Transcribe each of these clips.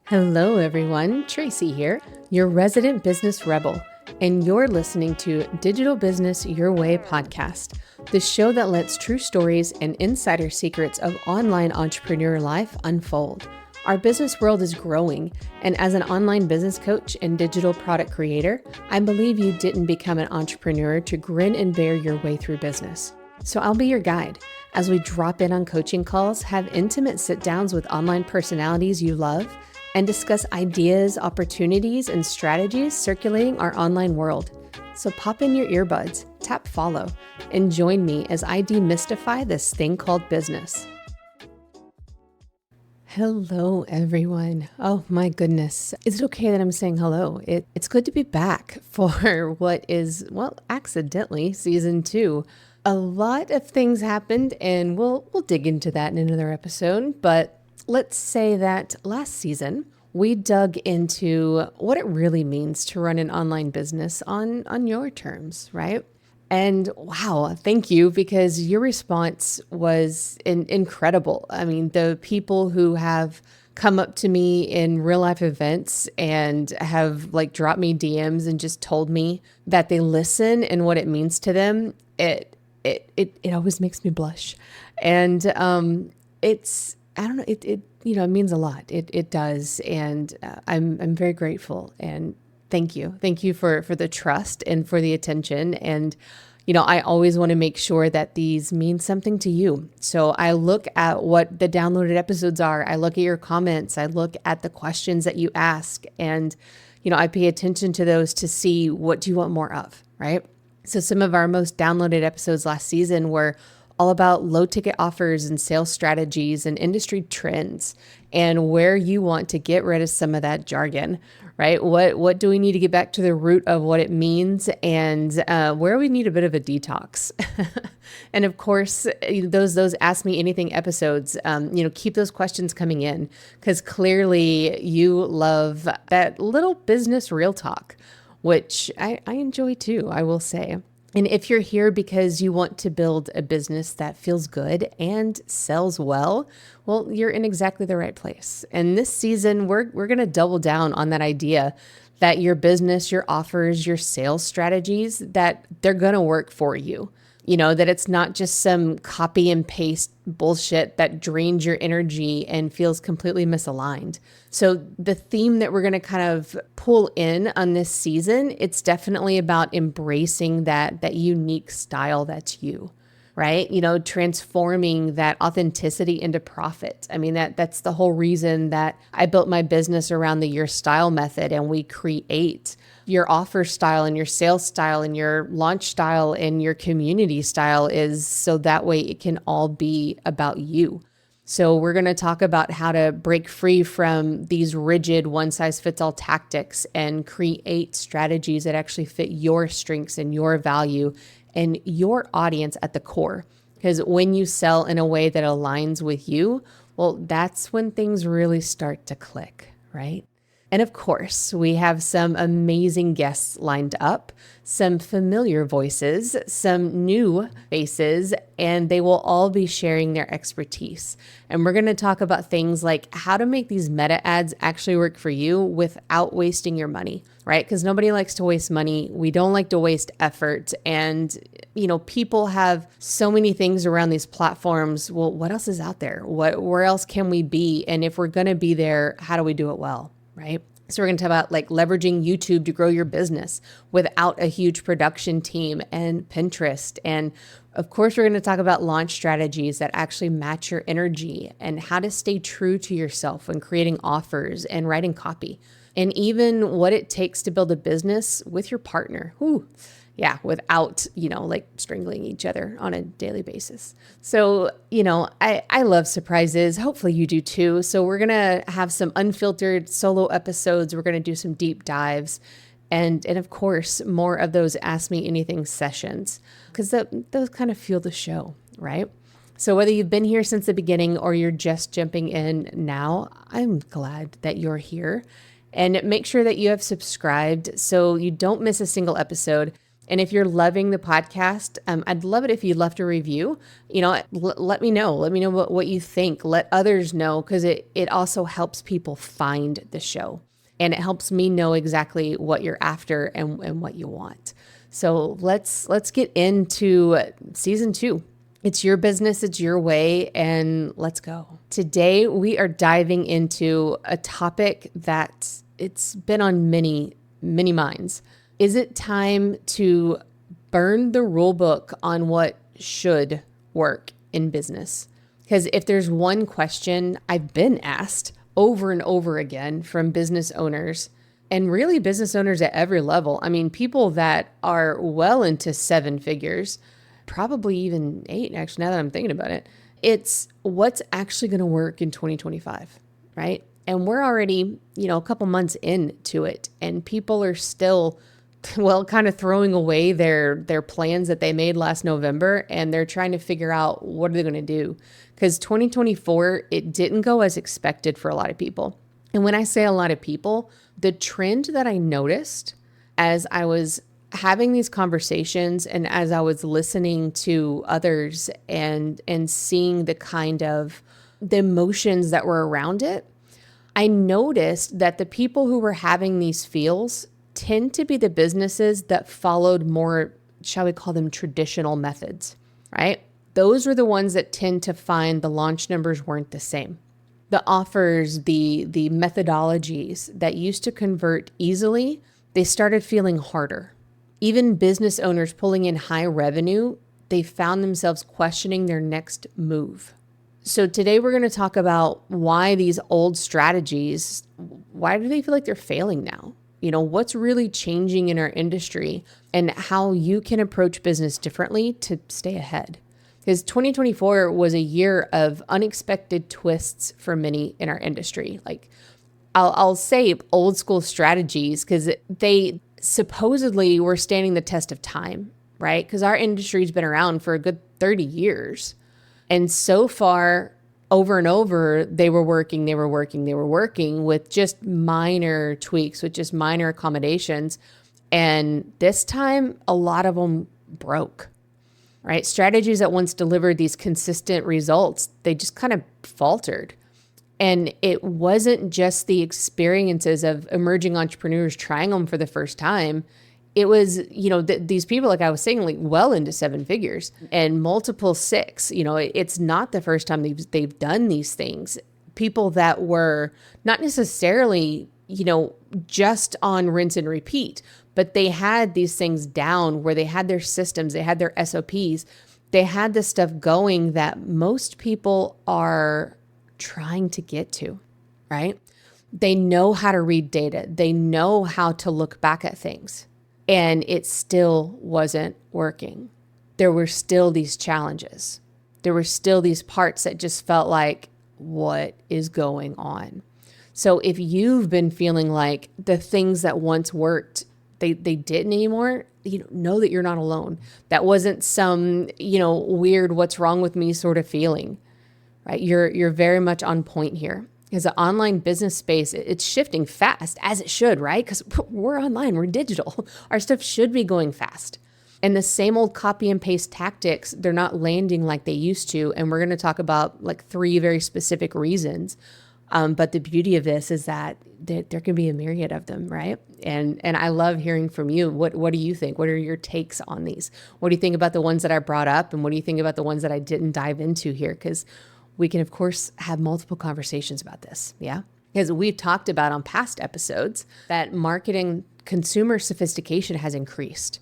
Hello, everyone. Tracy here, your resident business rebel, and you're listening to Digital Business Your Way podcast, the show that lets true stories and insider secrets of online entrepreneur life unfold. Our business world is growing, and as an online business coach and digital product creator, I believe you didn't become an entrepreneur to grin and bear your way through business. So I'll be your guide as we drop in on coaching calls, have intimate sit-downs with online personalities you love, and discuss ideas, opportunities, and strategies circulating our online world. So pop in your earbuds, tap follow, and join me as I demystify this thing called business. Hello, everyone. Oh my goodness. Is it okay that I'm saying hello? It's good to be back for what is, accidentally season 2. A lot of things happened, and we'll dig into that in another episode, but let's say that last season, we dug into what it really means to run an online business on your terms, right? And wow, thank you, because your response was incredible. I mean, the people who have come up to me in real life events and have dropped me DMs and just told me that they listen and what it means to them, it always makes me blush. And I don't know, it means a lot. It does. And I'm very grateful. And thank you. Thank you for the trust and for the attention. And, I always want to make sure that these mean something to you. So I look at what the downloaded episodes are. I look at your comments. I look at the questions that you ask. And, I pay attention to those to see what do you want more of, right? So some of our most downloaded episodes last season were all about low ticket offers and sales strategies and industry trends and where you want to get rid of some of that jargon, right? What do we need to get back to the root of what it means, and where we need a bit of a detox. And of course, those Ask Me Anything episodes, keep those questions coming in, because clearly you love that little business real talk, which I enjoy too, I will say. And if you're here because you want to build a business that feels good and sells well, you're in exactly the right place. And this season, we're going to double down on that idea that your business, your offers, your sales strategies, that they're going to work for you. That it's not just some copy and paste bullshit that drains your energy and feels completely misaligned. So the theme that we're going to kind of pull in on this season, it's definitely about embracing that unique style that's you, right? Transforming that authenticity into profit. I mean, that's the whole reason that I built my business around the Your Style method, and we create your offer style and your sales style and your launch style and your community style, is so that way it can all be about you. So we're going to talk about how to break free from these rigid one-size-fits-all tactics and create strategies that actually fit your strengths and your value and your audience at the core. Because when you sell in a way that aligns with you, that's when things really start to click, right? And of course, we have some amazing guests lined up, some familiar voices, some new faces, and they will all be sharing their expertise. And we're going to talk about things like how to make these meta ads actually work for you without wasting your money, right? Because nobody likes to waste money. We don't like to waste effort. And, people have so many things around these platforms. What else is out there? Where else can we be? And if we're going to be there, how do we do it well? Right? So we're going to talk about leveraging YouTube to grow your business without a huge production team, and Pinterest. And of course, we're going to talk about launch strategies that actually match your energy and how to stay true to yourself when creating offers and writing copy, and even what it takes to build a business with your partner. Yeah, without, strangling each other on a daily basis. So, I love surprises. Hopefully you do too. So we're going to have some unfiltered solo episodes. We're going to do some deep dives and of course, more of those Ask Me Anything sessions, because those kind of fuel the show, right? So whether you've been here since the beginning or you're just jumping in now, I'm glad that you're here. And make sure that you have subscribed so you don't miss a single episode. And if you're loving the podcast, I'd love it if you left a review. Let me know. Let me know what you think. Let others know, because it also helps people find the show. And it helps me know exactly what you're after and what you want. So let's get into season 2. It's your business, it's your way, and let's go. Today, we are diving into a topic that it's been on many, many minds. Is it time to burn the rule book on what should work in business? Because if there's one question I've been asked over and over again from business owners, and really business owners at every level, I mean, people that are well into 7 figures, probably even 8, actually, now that I'm thinking about it, it's what's actually going to work in 2025, right? And we're already, a couple months into it, and people are still, kind of throwing away their plans that they made last November, and they're trying to figure out what are they going to do. Because 2024, it didn't go as expected for a lot of people. And when I say a lot of people, the trend that I noticed as I was having these conversations and as I was listening to others and seeing the kind of the emotions that were around it, I noticed that the people who were having these feels tend to be the businesses that followed more, shall we call them, traditional methods, right? Those were the ones that tend to find the launch numbers weren't the same. The offers, the methodologies that used to convert easily, they started feeling harder. Even business owners pulling in high revenue, they found themselves questioning their next move. So today we're going to talk about why these old strategies, why do they feel like they're failing now? What's really changing in our industry and how you can approach business differently to stay ahead. Because 2024 was a year of unexpected twists for many in our industry. Like I'll say old school strategies because they supposedly were standing the test of time, right? Because our industry's been around for a good 30 years. And so far, over and over, they were working with just minor tweaks, with just minor accommodations. And this time, a lot of them broke, right? Strategies that once delivered these consistent results, they just kind of faltered. And it wasn't just the experiences of emerging entrepreneurs trying them for the first time. It was, these people, like I was saying, like well into 7 figures and multiple 6. It's not the first time they've done these things. People that were not necessarily, just on rinse and repeat, but they had these things down where they had their systems, they had their SOPs, they had this stuff going that most people are trying to get to, right? They know how to read data. They know how to look back at things, and it still wasn't working. There were still these challenges. There were still these parts that just felt like, what is going on? So if you've been feeling like the things that once worked, they didn't anymore, know that you're not alone. That wasn't some, weird, what's wrong with me sort of feeling. Right? You're very much on point here. As an online business space, it's shifting fast, as it should, right? Because we're online, we're digital. Our stuff should be going fast. And the same old copy and paste tactics, they're not landing like they used to. And we're going to talk about like 3 very specific reasons. But the beauty of this is that there can be a myriad of them, right? And I love hearing from you. What do you think? What are your takes on these? What do you think about the ones that I brought up? And what do you think about the ones that I didn't dive into here? Because we can, of course, have multiple conversations about this, yeah? Because we've talked about on past episodes that marketing consumer sophistication has increased,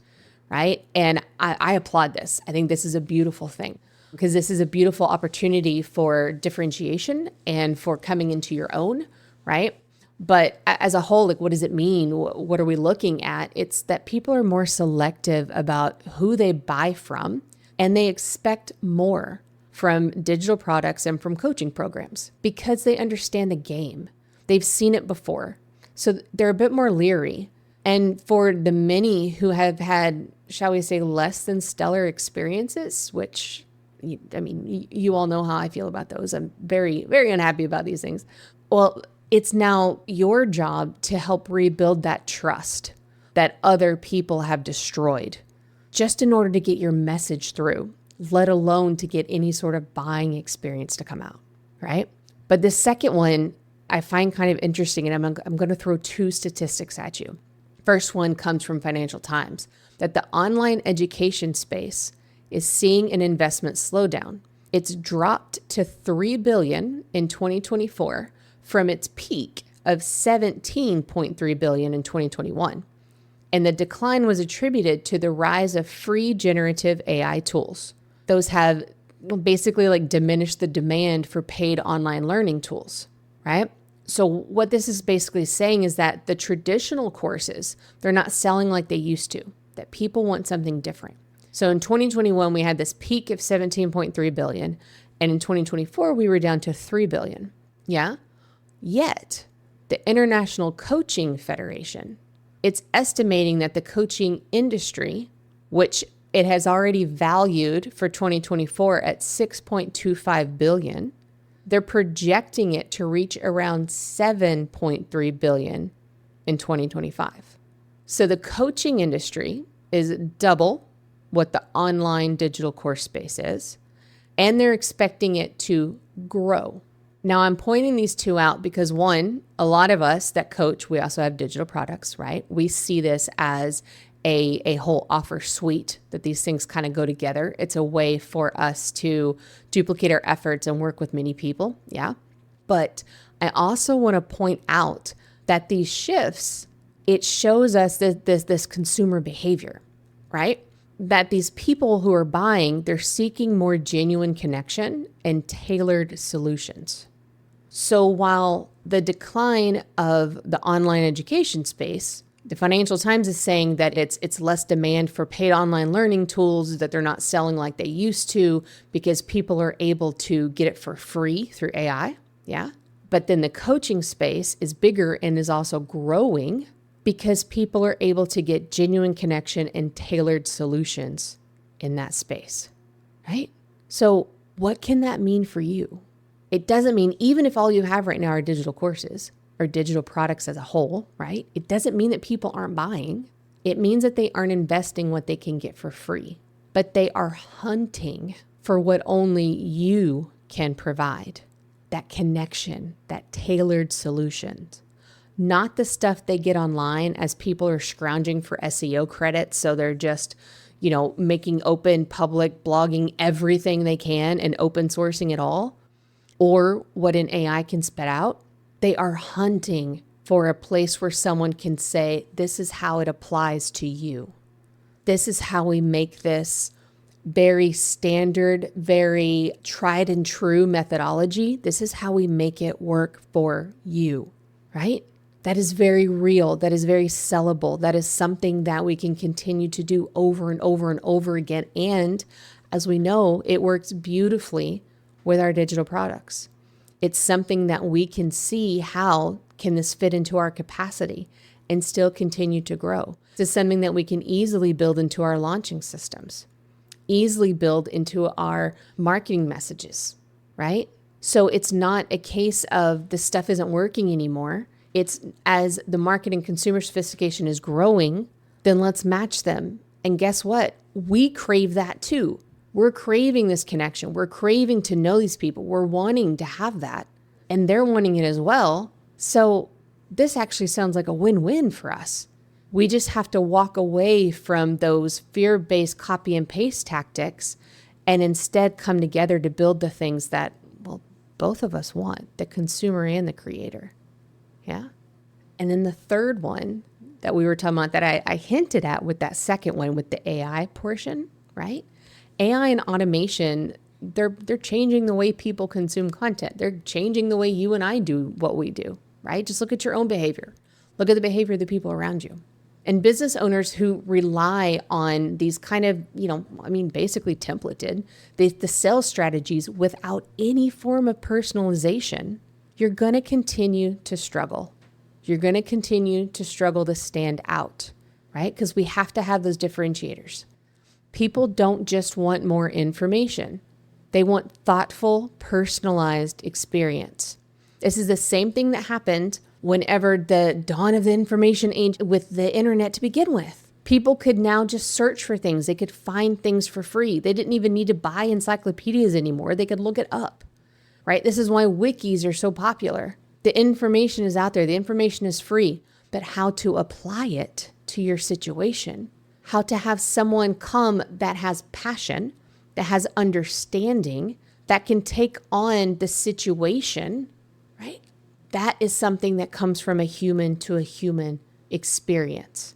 right? And I applaud this. I think this is a beautiful thing because this is a beautiful opportunity for differentiation and for coming into your own, right? But as a whole, like, what does it mean? What are we looking at? It's that people are more selective about who they buy from, and they expect more from digital products and from coaching programs because they understand the game. They've seen it before. So they're a bit more leery. And for the many who have had, shall we say, less than stellar experiences, which, you all know how I feel about those. I'm very, very unhappy about these things. Well, it's now your job to help rebuild that trust that other people have destroyed. just in order to get your message through, let alone to get any sort of buying experience to come out, right? But the second one I find kind of interesting, and I'm going to throw two statistics at you. First one comes from Financial Times, that the online education space is seeing an investment slowdown. It's dropped to $3 billion in 2024 from its peak of $17.3 billion in 2021. And the decline was attributed to the rise of free generative AI tools. Those have basically like diminished the demand for paid online learning tools, right? So what this is basically saying is that the traditional courses, they're not selling like they used to, that people want something different. So in 2021, we had this peak of 17.3 billion. And in 2024, we were down to 3 billion. Yeah. Yet the International Coaching Federation, it's estimating that the coaching industry, which it has already valued for 2024 at 6.25 billion, they're projecting it to reach around 7.3 billion in 2025. So the coaching industry is double what the online digital course space is, and they're expecting it to grow. Now, I'm pointing these two out because one, a lot of us that coach, we also have digital products, right? We see this as a whole offer suite, that these things kind of go together. It's a way for us to duplicate our efforts and work with many people. Yeah. But I also want to point out that these shifts, it shows us this consumer behavior, right? That these people who are buying, they're seeking more genuine connection and tailored solutions. So while the decline of the online education space, the Financial Times is saying that it's less demand for paid online learning tools, that they're not selling like they used to because people are able to get it for free through AI. Yeah. But then the coaching space is bigger and is also growing because people are able to get genuine connection and tailored solutions in that space, right? So what can that mean for you? It doesn't mean, even if all you have right now are digital courses or digital products as a whole, right? It doesn't mean that people aren't buying. It means that they aren't investing what they can get for free, but they are hunting for what only you can provide. That connection, that tailored solutions. Not the stuff they get online as people are scrounging for SEO credits. So they're just, making open public blogging everything they can and open sourcing it all, or what an AI can spit out. They are hunting for a place where someone can say, this is how it applies to you. This is how we make this very standard, very tried and true methodology. This is how we make it work for you, right? That is very real. That is very sellable. That is something that we can continue to do over and over and over again. And as we know, it works beautifully with our digital products. It's something that we can see, how can this fit into our capacity and still continue to grow. This is something that we can easily build into our launching systems, easily build into our marketing messages, right? So it's not a case of the stuff isn't working anymore. It's as the market and consumer sophistication is growing, then let's match them. And guess what? We crave that too. We're craving this connection. We're craving to know these people. We're wanting to have that, and they're wanting it as well. So this actually sounds like a win-win for us. We just have to walk away from those fear-based copy and paste tactics and instead come together to build the things that, well, both of us want, the consumer and the creator. Yeah. And then the third one that we were talking about that I hinted at with that second one with the AI portion, right? AI and automation, they're changing the way people consume content. They're changing the way you and I do what we do, right? Just look at your own behavior. Look at the behavior of the people around you. And business owners who rely on these kind of, basically templated, the sales strategies without any form of personalization, you're going to continue to struggle. You're going to continue to struggle to stand out, right? Because we have to have those differentiators. People don't just want more information. They want thoughtful, personalized experience. This is the same thing that happened whenever the dawn of the information age with the internet to begin with. People could now just search for things. They could find things for free. They didn't even need to buy encyclopedias anymore. They could look it up, right? This is why wikis are so popular. The information is out there. The information is free, but how to apply it to your situation, how to have someone come that has passion, that has understanding, that can take on the situation, right? That is something that comes from a human to a human experience.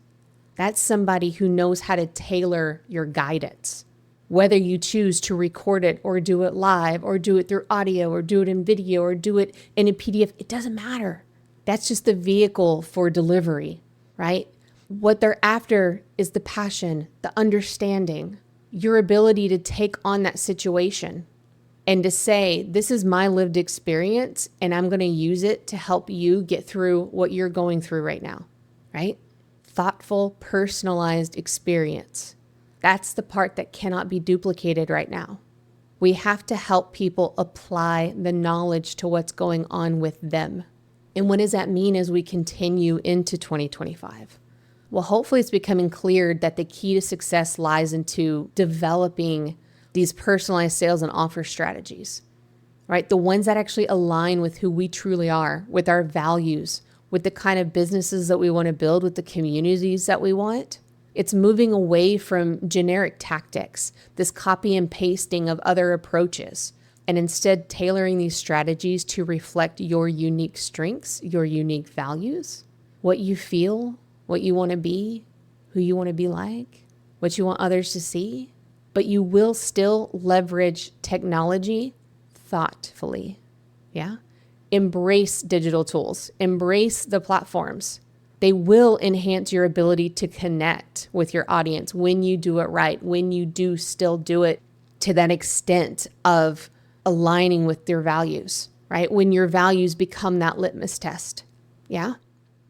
That's somebody who knows how to tailor your guidance. Whether you choose to record it or do it live or do it through audio or do it in video or do it in a PDF, it doesn't matter. That's just the vehicle for delivery, right? What they're after is the passion, the understanding, your ability to take on that situation and to say, this is my lived experience and I'm going to use it to help you get through what you're going through right now, right? Thoughtful, personalized experience. That's the part that cannot be duplicated right now. We have to help people apply the knowledge to what's going on with them. And what does that mean as we continue into 2025? Well, hopefully it's becoming clear that the key to success lies into developing these personalized sales and offer strategies, right? The ones that actually align with who we truly are, with our values, with the kind of businesses that we want to build, with the communities that we want. It's moving away from generic tactics, this copy and pasting of other approaches, and instead tailoring these strategies to reflect your unique strengths, your unique values, what you feel, what you want to be, who you want to be like, what you want others to see. But you will still leverage technology thoughtfully. Yeah. Embrace digital tools, embrace the platforms. They will enhance your ability to connect with your audience when you do it right, when you do still do it to that extent of aligning with their values, right? When your values become that litmus test. Yeah.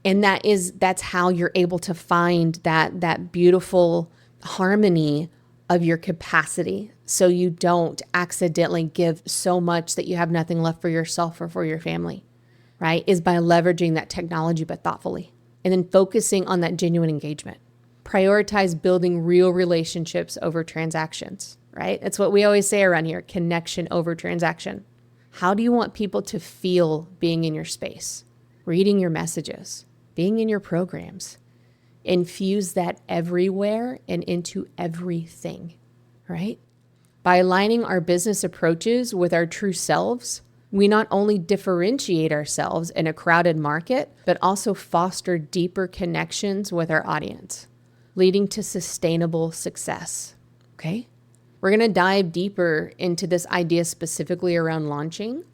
And that's how you're able to find that beautiful harmony of your capacity, so you don't accidentally give so much that you have nothing left for yourself or for your family, right? Is by leveraging that technology, but thoughtfully, and then focusing on that genuine engagement. Prioritize building real relationships over transactions, right? That's what we always say around here, connection over transaction. How do you want people to feel being in your space, reading your messages, being in your programs? Infuse that everywhere and into everything, right? By aligning our business approaches with our true selves, we not only differentiate ourselves in a crowded market, but also foster deeper connections with our audience, leading to sustainable success, okay? We're going to dive deeper into this idea specifically around launching,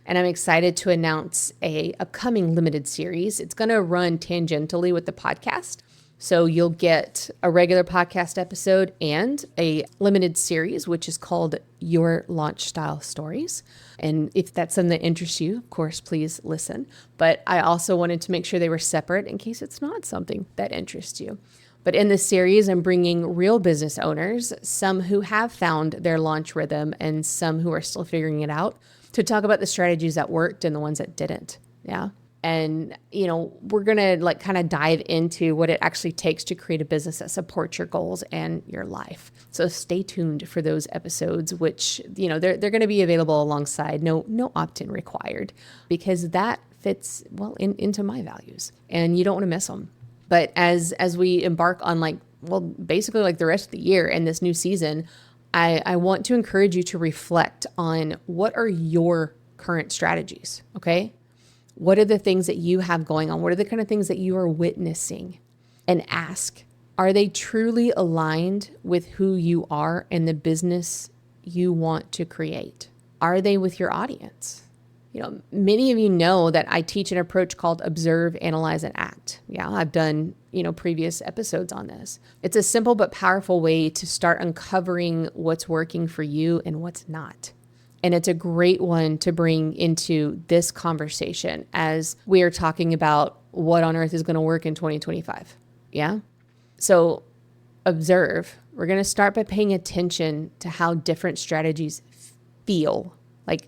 and I'm excited to announce a upcoming limited series. It's going to run tangentially with the podcast. So you'll get a regular podcast episode and a limited series, which is called Your Launch Style Stories. And if that's something that interests you, of course, please listen. But I also wanted to make sure they were separate in case it's not something that interests you. But in this series, I'm bringing real business owners, some who have found their launch rhythm and some who are still figuring it out, to talk about the strategies that worked and the ones that didn't. Yeah. And, we're going to kind of dive into what it actually takes to create a business that supports your goals and your life. So stay tuned for those episodes, which, they're going to be available alongside, no opt-in required, because that fits well into my values and you don't want to miss them. But as we embark on basically the rest of the year and this new season, I want to encourage you to reflect on what are your current strategies, okay? What are the things that you have going on? What are the kind of things that you are witnessing? And ask, are they truly aligned with who you are and the business you want to create? Are they with your audience? Many of you know that I teach an approach called observe, analyze, and act. Yeah, I've done, previous episodes on this. It's a simple but powerful way to start uncovering what's working for you and what's not. And it's a great one to bring into this conversation as we are talking about what on earth is going to work in 2025. Yeah. So observe. We're going to start by paying attention to how different strategies feel, like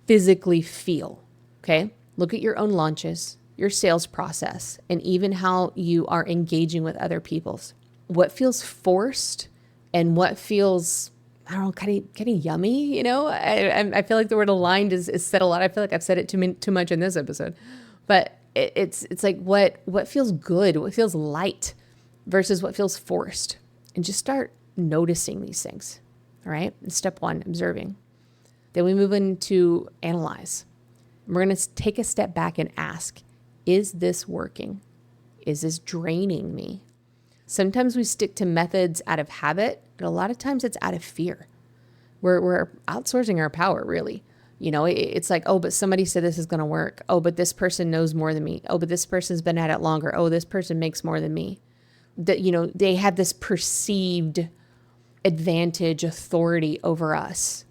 physically feel. Okay. Look at your own launches, your sales process, and even how you are engaging with other people's. what feels forced and what feels, I don't know, kind of yummy. I feel like the word aligned is said a lot. I feel like I've said it too much in this episode, but it's like what feels good, what feels light versus what feels forced, and just start noticing these things. All right. Step 1, observing. Then we move into analyze. We're going to take a step back and ask, is this working? Is this draining me? Sometimes we stick to methods out of habit, but a lot of times it's out of fear. We're outsourcing our power, really. It's like, oh, but somebody said this is going to work. Oh, but this person knows more than me. Oh, but this person's been at it longer. Oh, this person makes more than me. That, they have this perceived advantage, authority over us.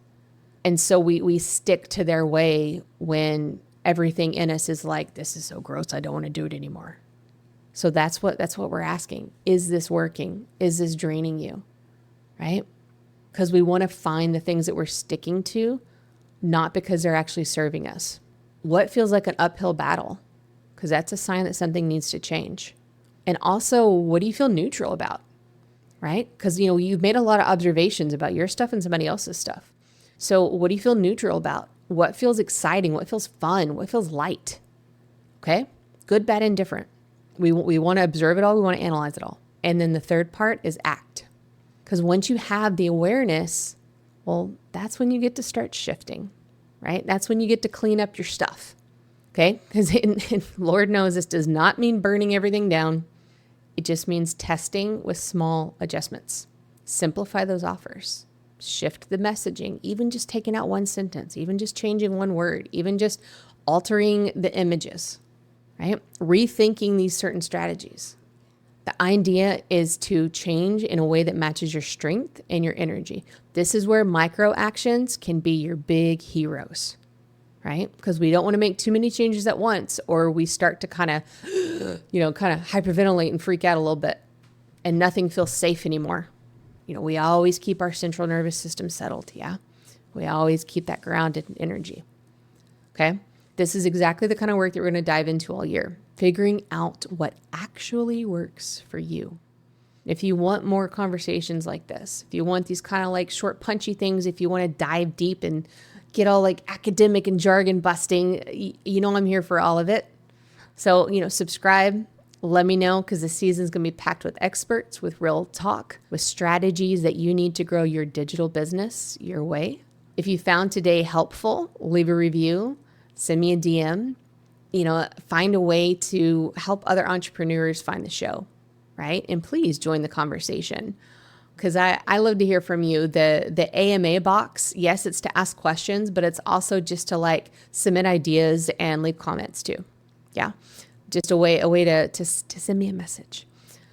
And so we stick to their way when everything in us is like, this is so gross, I don't want to do it anymore. So that's what we're asking. Is this working? Is this draining you? Right? Because we want to find the things that we're sticking to, not because they're actually serving us. What feels like an uphill battle? Because that's a sign that something needs to change. And also, what do you feel neutral about? Right? Because, you've made a lot of observations about your stuff and somebody else's stuff. So what do you feel neutral about? What feels exciting? What feels fun? What feels light? Okay? Good, bad, indifferent. We want to observe it all. We want to analyze it all. And then the third part is act. Because once you have the awareness, well, that's when you get to start shifting, right? That's when you get to clean up your stuff. Okay? Because Lord knows this does not mean burning everything down. It just means testing with small adjustments. Simplify those offers. Shift the messaging, even just taking out one sentence, even just changing one word, even just altering the images, right? Rethinking these certain strategies. The idea is to change in a way that matches your strength and your energy. This is where micro actions can be your big heroes, right? Because we don't want to make too many changes at once, or we start to kind of hyperventilate and freak out a little bit, and nothing feels safe anymore. We always keep our central nervous system settled, yeah? We always keep that grounded energy, okay? This is exactly the kind of work that we're going to dive into all year, figuring out what actually works for you. If you want more conversations like this, if you want these kind of like short, punchy things, if you want to dive deep and get all like academic and jargon busting, I'm here for all of it. So, subscribe. Let me know, because the season's going to be packed with experts, with real talk, with strategies that you need to grow your digital business your way. If you found today helpful, leave a review, send me a DM, find a way to help other entrepreneurs find the show, right? And please join the conversation, because I love to hear from you. The AMA box, yes, it's to ask questions, but it's also just to submit ideas and leave comments too. Yeah. Just a way to send me a message.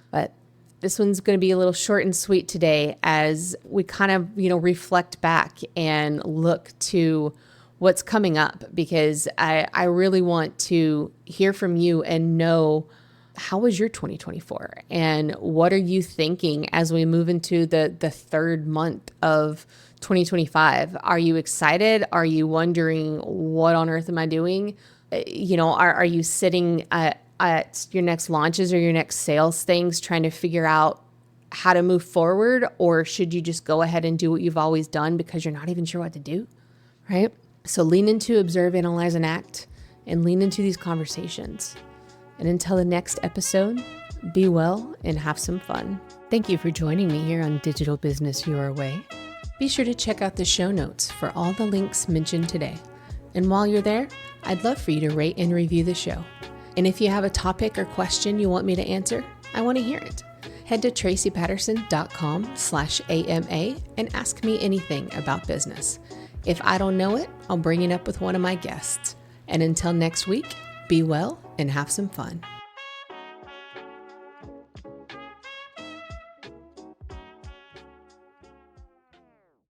But this one's going to be a little short and sweet today, as we kind of, reflect back and look to what's coming up, because I really want to hear from you and know, how was your 2024? And what are you thinking as we move into the third month of 2025? Are you excited? Are you wondering, what on earth am I doing? Are you sitting at your next launches or your next sales things trying to figure out how to move forward? Or should you just go ahead and do what you've always done because you're not even sure what to do, right? So lean into observe, analyze, and act, and lean into these conversations. And until the next episode, be well and have some fun. Thank you for joining me here on Digital Business Your Way. Be sure to check out the show notes for all the links mentioned today. And while you're there, I'd love for you to rate and review the show. And if you have a topic or question you want me to answer, I want to hear it. Head to tracypatterson.com/AMA and ask me anything about business. If I don't know it, I'll bring it up with one of my guests. And until next week, be well and have some fun.